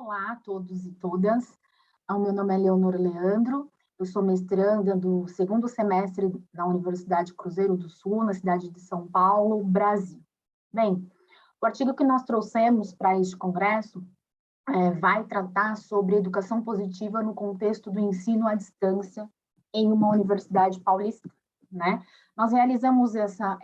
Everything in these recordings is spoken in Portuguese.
Olá a todos e todas. O meu nome é Leonor Leandro, eu sou mestranda do segundo semestre da Universidade Cruzeiro do Sul, na cidade de São Paulo, Brasil. Bem, o artigo que nós trouxemos para este congresso vai tratar sobre educação positiva no contexto do ensino à distância em uma universidade paulista, né? Nós realizamos essa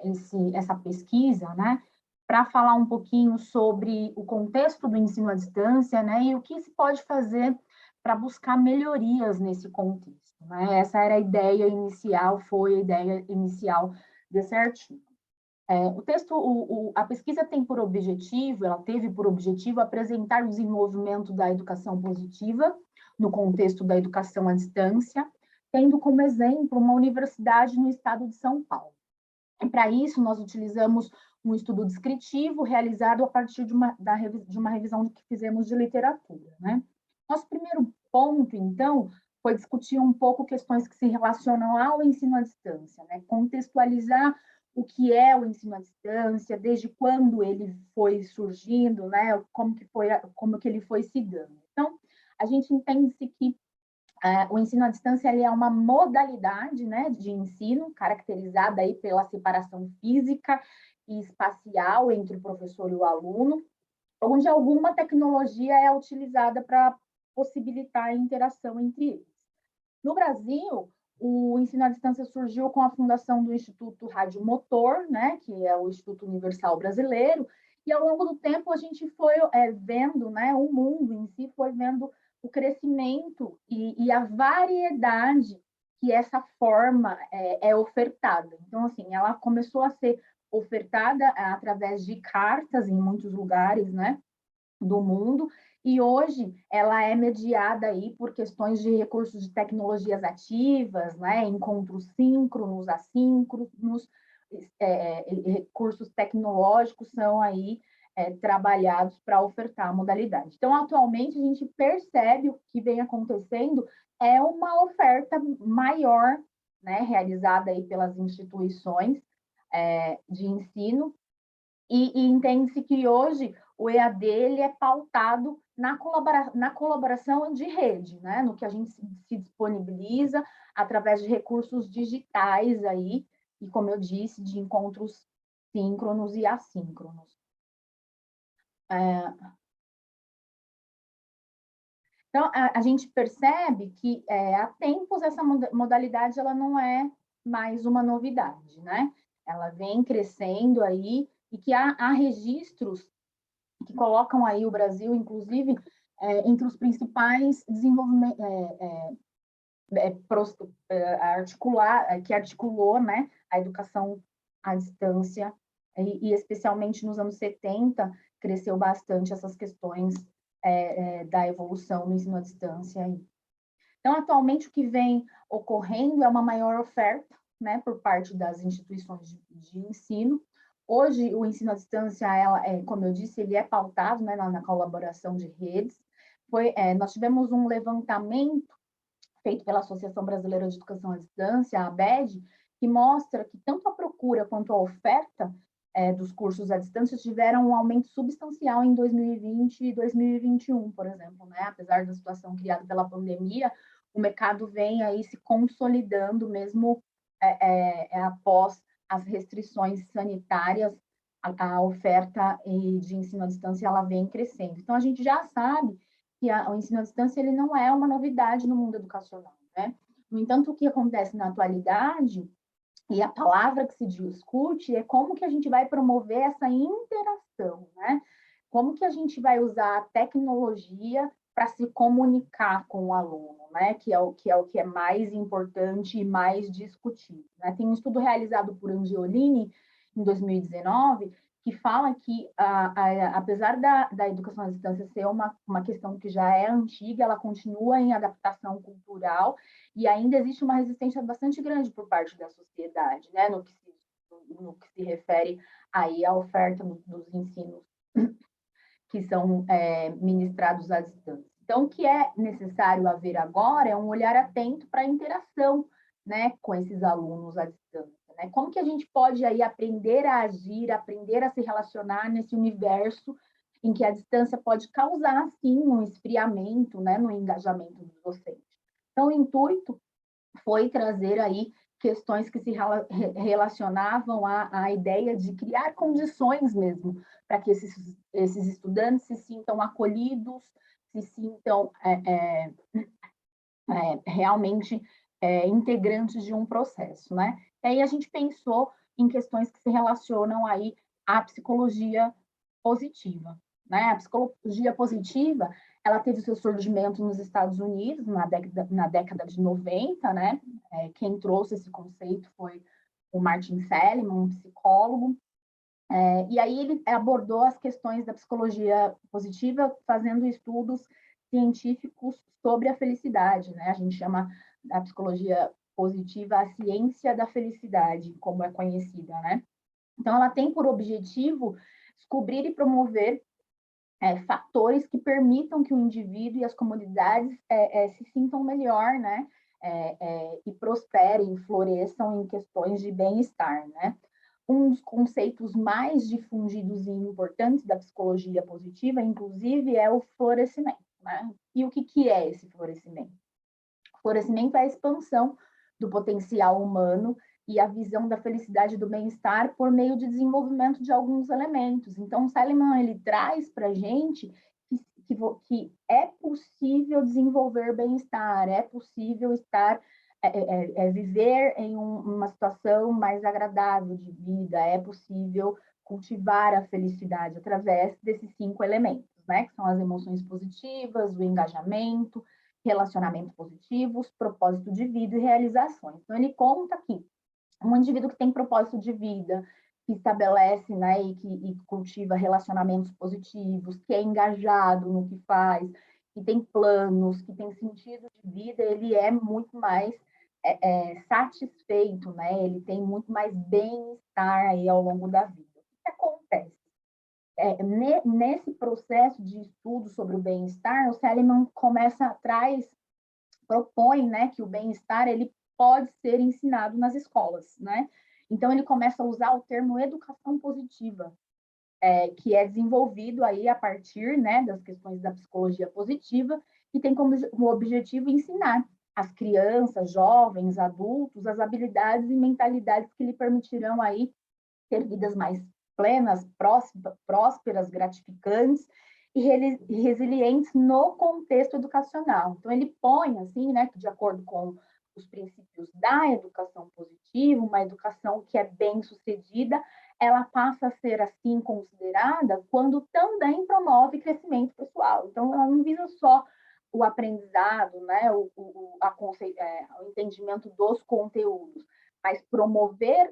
pesquisa, né, para falar um pouquinho sobre o contexto do ensino à distância, né, e o que se pode fazer para buscar melhorias nesse contexto, né? Essa era a ideia inicial, foi a ideia inicial desse artigo. O texto, a pesquisa tem por objetivo, ela teve por objetivo apresentar o desenvolvimento da educação positiva no contexto da educação à distância, tendo como exemplo uma universidade no estado de São Paulo. E para isso, nós utilizamos um estudo descritivo realizado a partir de uma revisão que fizemos de literatura, né? Nosso primeiro ponto, então, foi discutir um pouco questões que se relacionam ao ensino à distância, né? Contextualizar o que é o ensino à distância, desde quando ele foi surgindo, né? Como que ele foi se dando. Então, a gente entende-se que o ensino à distância ele é uma modalidade, né, de ensino caracterizada aí pela separação física e espacial entre o professor e o aluno, onde alguma tecnologia é utilizada para possibilitar a interação entre eles. No Brasil, o ensino à distância surgiu com a fundação do Instituto Radiomotor, né, que é o Instituto Universal Brasileiro, e ao longo do tempo a gente foi vendo, né, o mundo em si foi vendo o crescimento e a variedade que essa forma é ofertada. Então, assim, ela começou a ser ofertada através de cartas em muitos lugares, né, do mundo, e hoje ela é mediada aí por questões de recursos de tecnologias ativas, né, encontros síncronos, assíncronos, recursos tecnológicos são aí trabalhados para ofertar a modalidade. Então, atualmente, a gente percebe o que vem acontecendo é uma oferta maior, né, realizada aí pelas instituições de ensino, e entende-se que hoje o EAD ele é pautado na colaboração de rede, né? No que a gente se disponibiliza através de recursos digitais aí, e como eu disse, de encontros síncronos e assíncronos. Então, a gente percebe que há tempos essa modalidade ela não é mais uma novidade, né? Ela vem crescendo aí e que há registros que colocam aí o Brasil, inclusive, entre os principais desenvolvimentos, que articulou, né, a educação à distância, e especialmente nos anos 70, cresceu bastante essas questões da evolução no ensino à distância. Então, atualmente, o que vem ocorrendo é uma maior oferta, né, por parte das instituições de ensino. Hoje, o ensino à distância, como eu disse, ele é pautado, né, na colaboração de redes. Nós tivemos um levantamento feito pela Associação Brasileira de Educação à Distância, a ABED, que mostra que tanto a procura quanto a oferta dos cursos à distância tiveram um aumento substancial em 2020 e 2021, por exemplo, né? Apesar da situação criada pela pandemia, o mercado vem aí se consolidando mesmo após as restrições sanitárias, a oferta de ensino à distância ela vem crescendo. Então, a gente já sabe que o ensino à distância ele não é uma novidade no mundo educacional, né? No entanto, o que acontece na atualidade e a palavra que se discute é como que a gente vai promover essa interação, né? Como que a gente vai usar a tecnologia para se comunicar com o aluno, né? Que é o que é mais importante e mais discutido, né? Tem um estudo realizado por Angiolini em 2019 que fala que, apesar da educação à distância ser uma questão que já é antiga, ela continua em adaptação cultural e ainda existe uma resistência bastante grande por parte da sociedade, né, no que se refere aí à oferta dos ensinos que são ministrados à distância. Então, o que é necessário haver agora é um olhar atento para a interação, né, com esses alunos à distância. Né? Como que a gente pode aí aprender a agir, aprender a se relacionar nesse universo em que a distância pode causar, sim, um esfriamento, né, no engajamento do docente. Então, o intuito foi trazer aí questões que se relacionavam à ideia de criar condições mesmo para que esses estudantes se sintam acolhidos, se sintam realmente integrantes de um processo, né? E aí a gente pensou em questões que se relacionam aí à psicologia positiva, né? A psicologia positiva, ela teve seu surgimento nos Estados Unidos na década de 90, né? Quem trouxe esse conceito foi o Martin Seligman, um psicólogo, e aí ele abordou as questões da psicologia positiva fazendo estudos científicos sobre a felicidade, né? A gente chama a psicologia positiva a ciência da felicidade, como é conhecida, né? Então, ela tem por objetivo descobrir e promover fatores que permitam que o indivíduo e as comunidades se sintam melhor, né? E prosperem, floresçam em questões de bem-estar, né? Um dos conceitos mais difundidos e importantes da psicologia positiva, inclusive, é o florescimento, né? E o que é esse florescimento? O florescimento é a expansão do potencial humano e a visão da felicidade e do bem-estar por meio de desenvolvimento de alguns elementos. Então, o Seligman, ele traz para a gente que é possível desenvolver bem-estar, é possível estar viver em uma situação mais agradável de vida, é possível cultivar a felicidade através desses 5 elementos, né? Que são as emoções positivas, o engajamento, relacionamentos positivos, propósito de vida e realizações. Então, ele conta aqui um indivíduo que tem propósito de vida, que estabelece, né, e cultiva relacionamentos positivos, que é engajado no que faz, que tem planos, que tem sentido de vida, ele é muito mais satisfeito, né? Ele tem muito mais bem-estar aí ao longo da vida. O que acontece? Nesse processo de estudo sobre o bem-estar, o Seligman propõe, né, que o bem-estar ele pode ser ensinado nas escolas, né? Então ele começa a usar o termo educação positiva, que é desenvolvido aí a partir, né, das questões da psicologia positiva e tem como objetivo ensinar as crianças, jovens, adultos, as habilidades e mentalidades que lhe permitirão aí ter vidas mais plenas, prósperas, gratificantes e resilientes no contexto educacional. Então, ele põe, assim, né, que de acordo com os princípios da educação positiva, uma educação que é bem-sucedida, ela passa a ser, assim, considerada quando também promove crescimento pessoal. Então, ela não visa só o aprendizado, né, o entendimento dos conteúdos, mas promover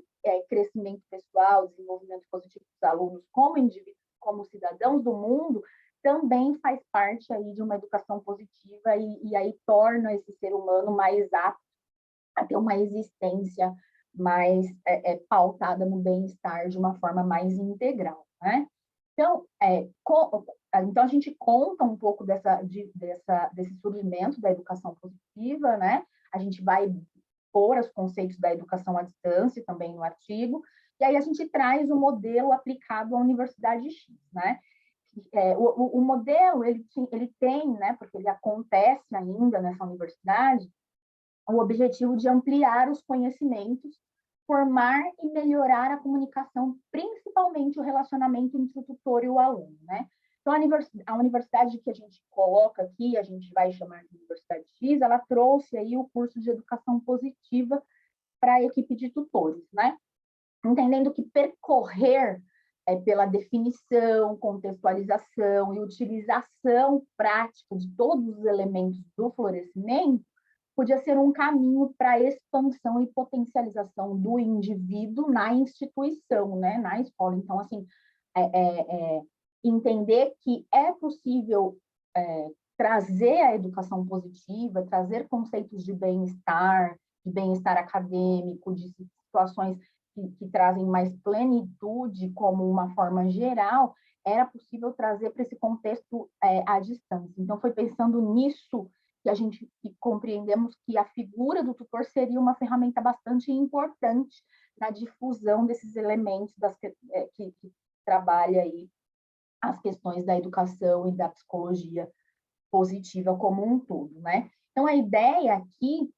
crescimento pessoal, desenvolvimento positivo dos alunos como indivíduos, como cidadãos do mundo, também faz parte aí de uma educação positiva e aí torna esse ser humano mais apto a ter uma existência mais pautada no bem-estar de uma forma mais integral, né? Então, então a gente conta um pouco desse surgimento da educação positiva, né? A gente vai pôr os conceitos da educação à distância também no artigo, e aí a gente traz o modelo aplicado à Universidade X, né? O modelo, ele tem, né, porque ele acontece ainda nessa universidade, o objetivo de ampliar os conhecimentos, formar e melhorar a comunicação, principalmente o relacionamento entre o tutor e o aluno, né? Então, a universidade que a gente coloca aqui, a gente vai chamar de Universidade X, ela trouxe aí o curso de educação positiva para a equipe de tutores, né? Entendendo que percorrer pela definição, contextualização e utilização prática de todos os elementos do florescimento podia ser um caminho para a expansão e potencialização do indivíduo na instituição, né, na escola. Então, assim, entender que é possível trazer a educação positiva, trazer conceitos de bem-estar acadêmico, de situações que trazem mais plenitude como uma forma geral, era possível trazer para esse contexto à distância. Então, foi pensando nisso que compreendemos que a figura do tutor seria uma ferramenta bastante importante na difusão desses elementos que trabalha aí as questões da educação e da psicologia positiva como um todo, né? Então, a ideia aqui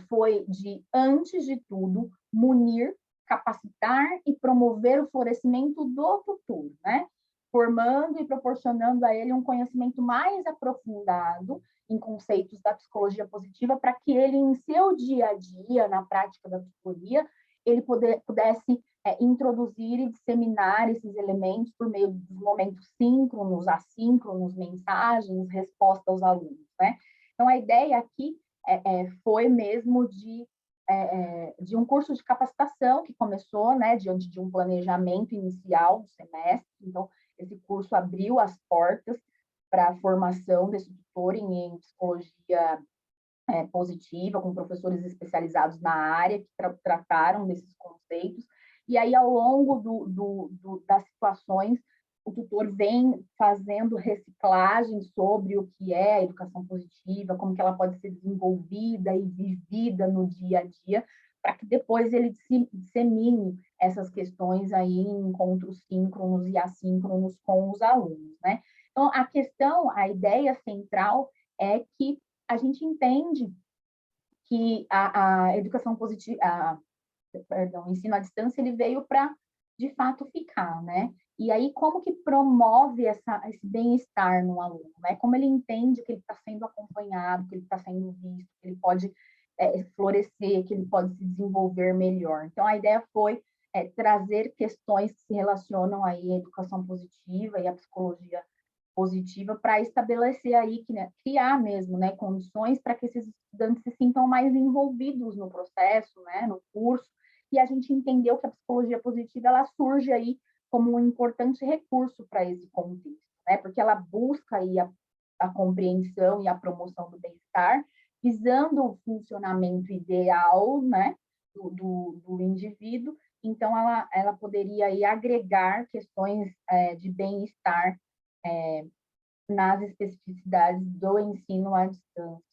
foi de, antes de tudo, munir, capacitar e promover o florescimento do futuro, né? Formando e proporcionando a ele um conhecimento mais aprofundado em conceitos da psicologia positiva, para que ele, em seu dia a dia, na prática da tutoria, ele pudesse introduzir e disseminar esses elementos por meio dos momentos síncronos, assíncronos, mensagens, resposta aos alunos, né? Então, a ideia aqui foi mesmo de um curso de capacitação que começou, né, diante de um planejamento inicial do semestre. Então, esse curso abriu as portas para a formação desse tutor em psicologia positiva, com professores especializados na área, que trataram desses conceitos. E aí, ao longo das situações, o tutor vem fazendo reciclagem sobre o que é a educação positiva, como que ela pode ser desenvolvida e vivida no dia a dia, para que depois ele dissemine essas questões aí em encontros síncronos e assíncronos com os alunos, né? Então, a ideia central é que a gente entende que a educação positiva, o ensino à distância, ele veio para, de fato, ficar, né? E aí, como que promove esse bem-estar no aluno, né? Como ele entende que ele está sendo acompanhado, que ele está sendo visto, que ele pode florescer, que ele pode se desenvolver melhor. Então, a ideia foi trazer questões que se relacionam aí à educação positiva e à psicologia positiva, para estabelecer aí, criar mesmo, né, condições para que esses estudantes se sintam mais envolvidos no processo, né, no curso, e a gente entendeu que a psicologia positiva, ela surge aí como um importante recurso para esse contexto, né, porque ela busca aí a compreensão e a promoção do bem-estar, visando o funcionamento ideal, né, do indivíduo. Então, ela poderia aí agregar questões de bem-estar nas especificidades do ensino à distância.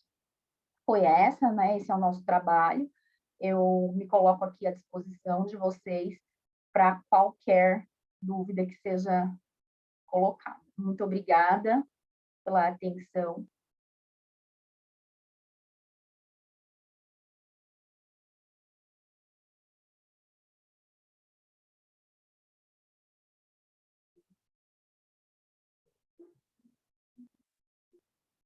Foi essa, né? Esse é o nosso trabalho. Eu me coloco aqui à disposição de vocês para qualquer dúvida que seja colocada. Muito obrigada pela atenção